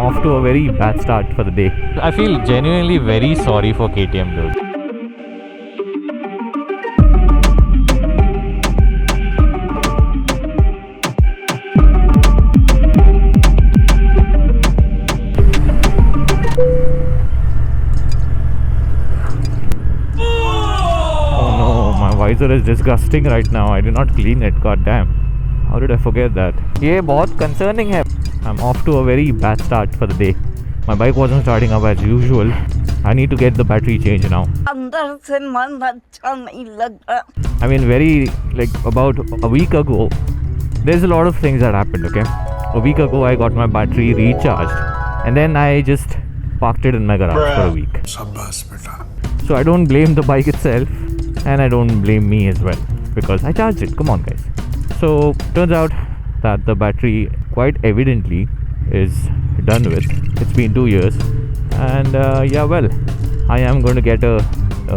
off to a very bad start for the day. I feel genuinely very sorry for KTM, dude. Oh no, my visor is disgusting right now. I did not clean it. God damn. How did I forget that? ये बहुत concerning है. I'm off to a very bad start for the day. My bike wasn't starting up as usual. I need to get the battery changed now. अंदर से मन अच्छा नहीं लग रहा. I mean, about a week ago, there's a lot of things that happened, okay? A week ago, I got my battery recharged, and then I just parked it in my garage for a week. So I don't blame the bike itself, and I don't blame me as well, because I charged it. Come on, guys. So turns out that the battery quite evidently is done with. It's been 2 years, and I am going to get a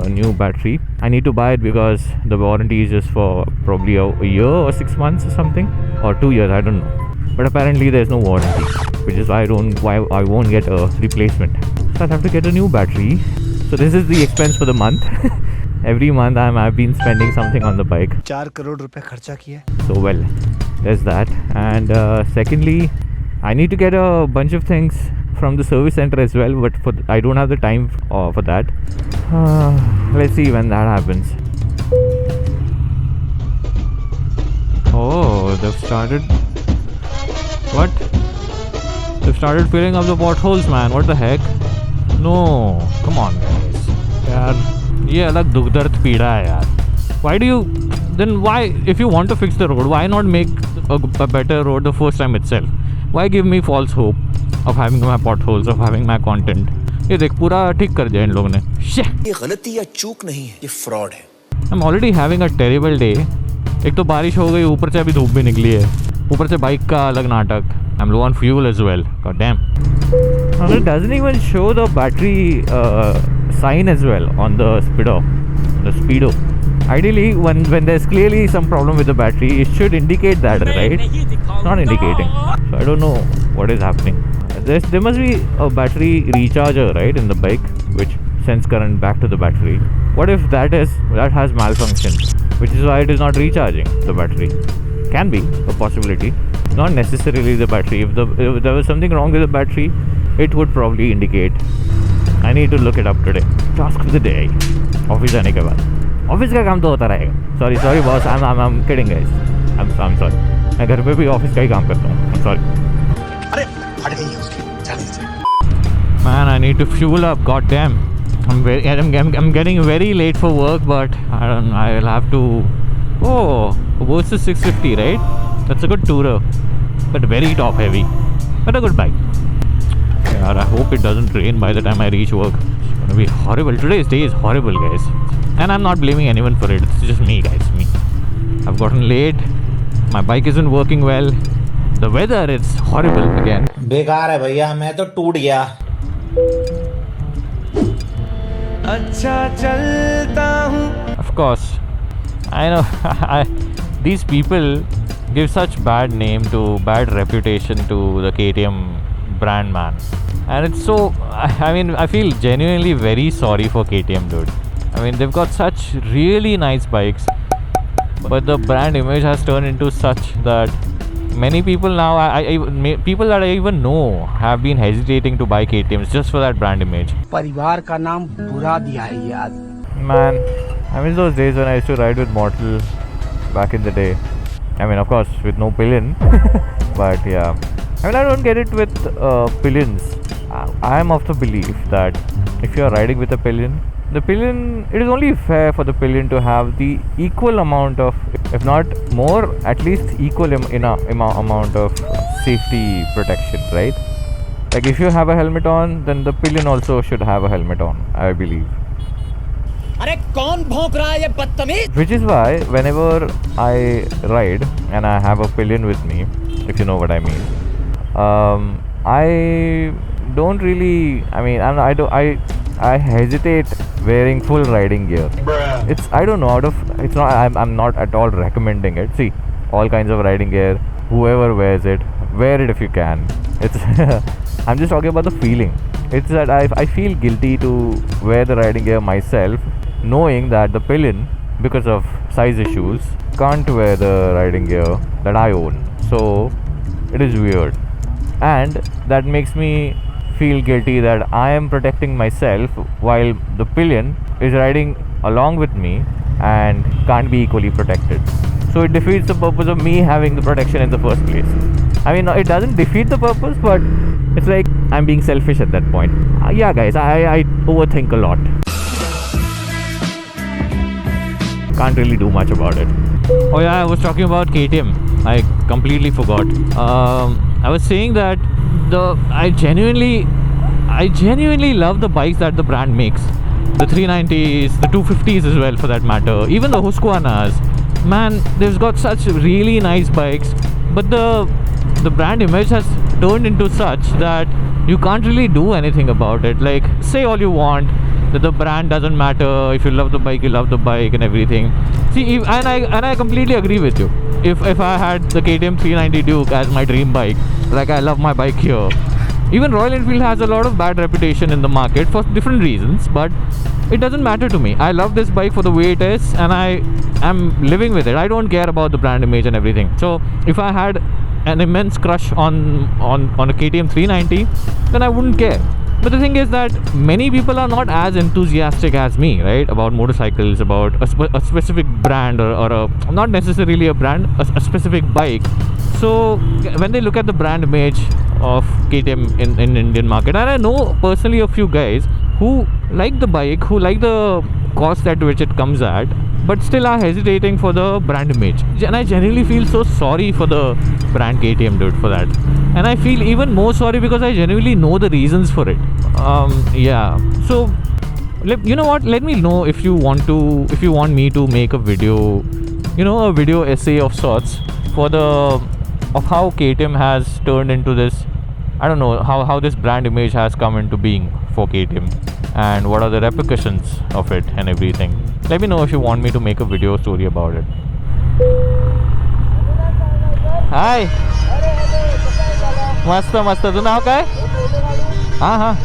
new battery. I need to buy it because the warranty is just for probably a year or 6 months or something, or 2 years, I don't know. But apparently there's no warranty, which is why I won't get a replacement. So I'll have to get a new battery. So this is the expense for the month. Every month I've been spending something on the bike. 4 crore रुपए खर्चा किया. So well, there's that. And secondly, I need to get a bunch of things from the service center as well, but I don't have the time for that. Let's see when that happens. Oh, they've started. What? They've started filling up the potholes, man. What the heck? No, come on, guys. यार, ये अलग दुख दर्द पीड़ा है यार. Why do you? Then why, if you want to fix the road, why not make a better road the first time itself? Why give me false hope of having my potholes, of having my content? ये देख पूरा ठीक कर दिया इन लोगों ने. ये गलती या चूक नहीं है, ये फ्रॉड है. I'm already having a terrible day. एक तो बारिश हो गई, ऊपर से अभी धूप भी निकली है, ऊपर से बाइक का अलग नाटक. I'm low on fuel as well. God damn. And it doesn't even show the battery sign as well on the speedo. Ideally, when there's clearly some problem with the battery, it should indicate that, right? It's not indicating. So I don't know what is happening. There must be a battery recharger, right, in the bike, which sends current back to the battery. What if that has malfunctioned, which is why it is not recharging the battery? Can be a possibility. Not necessarily the battery. If there was something wrong with the battery, it would probably indicate. I need to look it up today. Task of the day. Office जाने के बाद. Office का काम तो होता रहेगा. Sorry boss. I'm kidding guys. I'm sorry. मैं घर पे भी office का ही काम करता हूँ. I'm sorry. अरे फट गई है उसकी. चल. Man, I need to fuel up. God damn. I'm getting very late for work, but I will have to. Oh, Versus 650, right? That's a good tourer, but very top heavy. But a good bike. Yeah, I hope it doesn't rain by the time I reach work. It's gonna be horrible. Today's day is horrible, guys. And I'm not blaming anyone for it. It's just me, guys. Me. I've gotten late. My bike isn't working well. The weather is horrible again. बेकार है भैया, मैं तो टूट गया. अच्छा चलता हूँ. Of course, I know. These people give such bad reputation to the KTM brand, man. And it's so, I feel genuinely very sorry for KTM, dude. I mean, they've got such really nice bikes, but the brand image has turned into such that many people now, people that I even know have been hesitating to buy KTMs just for that brand image. परिवार का नाम बुरा दिया है यार. Man, I miss those days when I used to ride with Mortal back in the day. I mean, of course, with no pillion, but yeah. I mean, I don't get it with pillions. I am of the belief that if you are riding with a pillion, it is only fair for the pillion to have the equal amount of, if not more, at least equal amount of safety protection, right? Like if you have a helmet on, then the pillion also should have a helmet on, I believe. अरे कौन भौंक रहा है ये बदतमीज? Which is why whenever I ride and I have a pillion with me, if you know what I mean, I don't really. I mean, I hesitate wearing full riding gear. It's, I don't know, it's not. I'm not at all recommending it. See, all kinds of riding gear. Whoever wears it, wear it if you can. It's I'm just talking about the feeling. It's that I feel guilty to wear the riding gear myself, knowing that the pillion, because of size issues, can't wear the riding gear that I own. So it is weird, and that makes me feel guilty that I am protecting myself while the pillion is riding along with me and can't be equally protected. So it defeats the purpose of me having the protection in the first place. I mean, it doesn't defeat the purpose, but it's like I'm being selfish at that point. Yeah, guys, I overthink a lot. Can't really do much about it. Oh yeah, I was talking about KTM. I completely forgot. I was saying that I genuinely love the bikes that the brand makes. The 390s, the 250s as well, for that matter. Even the Husqvarnas. Man, they've got such really nice bikes, but the brand image has turned into such that you can't really do anything about it. Like, say all you want that the brand doesn't matter. If you love the bike, you love the bike and everything. See, and I completely agree with you. If I had the KTM 390 Duke as my dream bike, like I love my bike here. Even Royal Enfield has a lot of bad reputation in the market for different reasons, but it doesn't matter to me. I love this bike for the way it is, and I am living with it. I don't care about the brand image and everything. So if I had an immense crush on a KTM 390, then I wouldn't care. But the thing is that many people are not as enthusiastic as me, right, about motorcycles, about a specific brand or not necessarily a brand, a specific bike. So when they look at the brand image of KTM in Indian market, and I know personally a few guys who like the bike, who like the cost at which it comes at, but still are hesitating for the brand image. And I genuinely feel so sorry for the brand KTM, dude, for that. And I feel even more sorry because I genuinely know the reasons for it. Yeah. So you know what? Let me know if you want me to make a video, a video essay of sorts of how KTM has turned into this. I don't know how this brand image has come into being for KTM, and what are the repercussions of it and everything. Let me know if you want me to make a video story about it. Hi. मस्त. तू नाव काय? हाँ.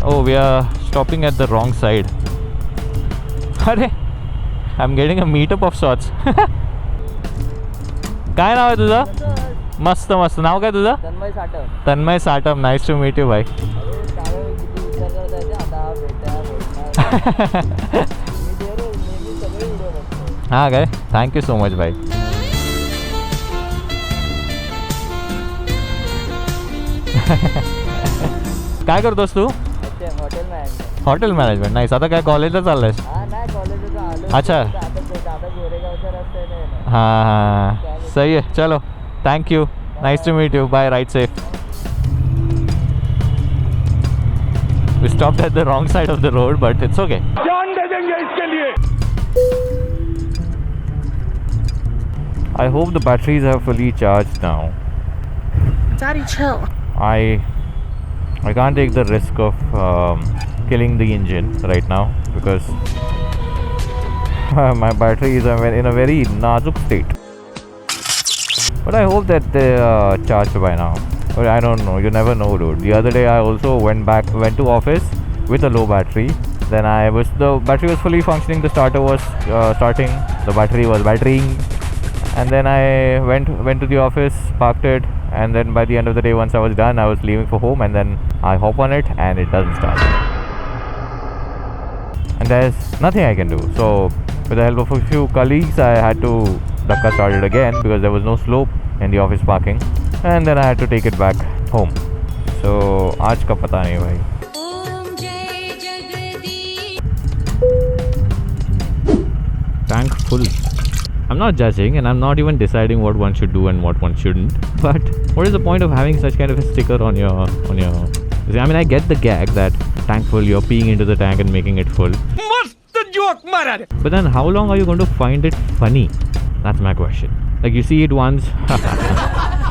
Oh, we are stopping at the wrong side. अरे, I'm getting a meetup of sorts. काय नाव आहे तुझं? मस्त. नाव काय तुझं? Tanmay Satam. Nice to meet you भाई. हाँ काय? थँक यू सो मच भाई. काय करतोस तू? Hotel management. नाईस. आता काय कॉलेजला चाललंयस? अच्छा. हाँ. सही है. चलो, thank you. Nice to meet you. Bye. Ride safe. We stopped at the wrong side of the road, but it's okay. जान दे देंगे इसके लिए. I hope the batteries are fully charged now. Daddy, chill. I can't take the risk of killing the engine right now because my battery is in a very nazuk state. But I hope that they are charged by now. But I don't know. You never know, dude. The other day I also went to office with a low battery. Then the battery was fully functioning. The starter was starting. The battery was batterying. And then I went to the office, parked it, and then by the end of the day, once I was done, I was leaving for home, and then I hop on it and it doesn't start. And there's nothing I can do. So with the help of a few colleagues, I had to dhakka start it again because there was no slope in the office parking, and then I had to take it back home. So aaj ka pata nahi bhai. Tank full. I'm not judging, and I'm not even deciding what one should do and what one shouldn't. But what is the point of having such kind of a sticker on your? I mean, I get the gag that tank full, you're peeing into the tank and making it full. Mast joke, Maharaj. But then, how long are you going to find it funny? That's my question. Like, you see it once,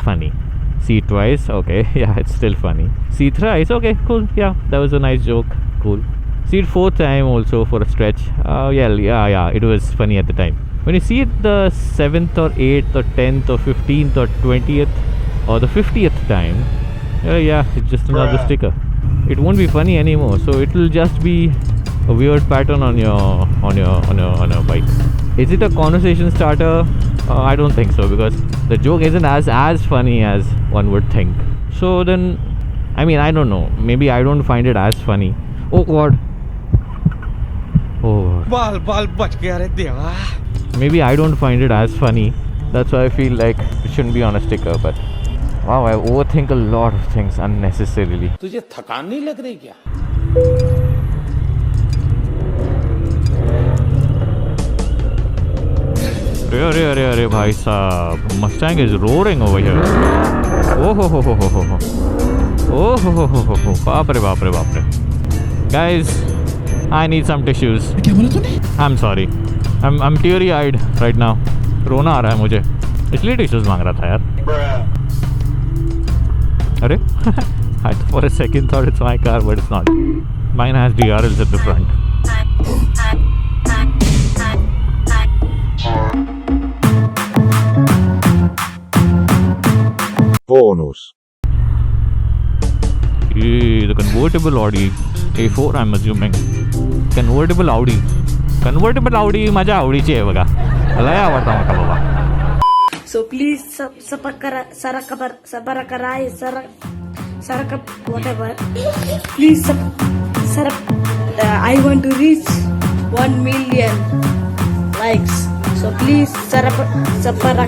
funny. See it twice, okay, yeah, it's still funny. See it thrice, okay, cool, yeah, that was a nice joke, cool. See it fourth time also for a stretch. Yeah, it was funny at the time. When you see it the 7th or 8th or 10th or 15th or 20th or the 50th time, Yeah, it's just another sticker. It won't be funny anymore, so it will just be a weird pattern on your bike. Is it a conversation starter? I don't think so, because the joke isn't as funny as one would think. So then, I mean, I don't know. Maybe I don't find it as funny. Oh God. Oh. बाल बाल बच गया रे देवा. Maybe I don't find it as funny. That's why I feel like it shouldn't be on a sticker. But wow, I overthink a lot of things unnecessarily. तुझे थकान नहीं लग रही क्या? अरे भाई साहब, Mustang is roaring over here. Oh ho, बाप रे. Guys, I need some tissues. क्या बोला तूने? I'm sorry. I'm teary-eyed right now. रोना आ रहा है मुझे, इसलिए टिश्यूज मांग रहा था यार. अरे I for a second thought it's my car, but it's not. Mine has DRLs at the front. Bonus. The convertible Audi A4, I'm assuming. Convertible Audi माझ्या आवडीची आहे बघा, लय आवडता मोठा बाबा. So please whatever. Please I want to reach 1 million likes. So please sarapakara.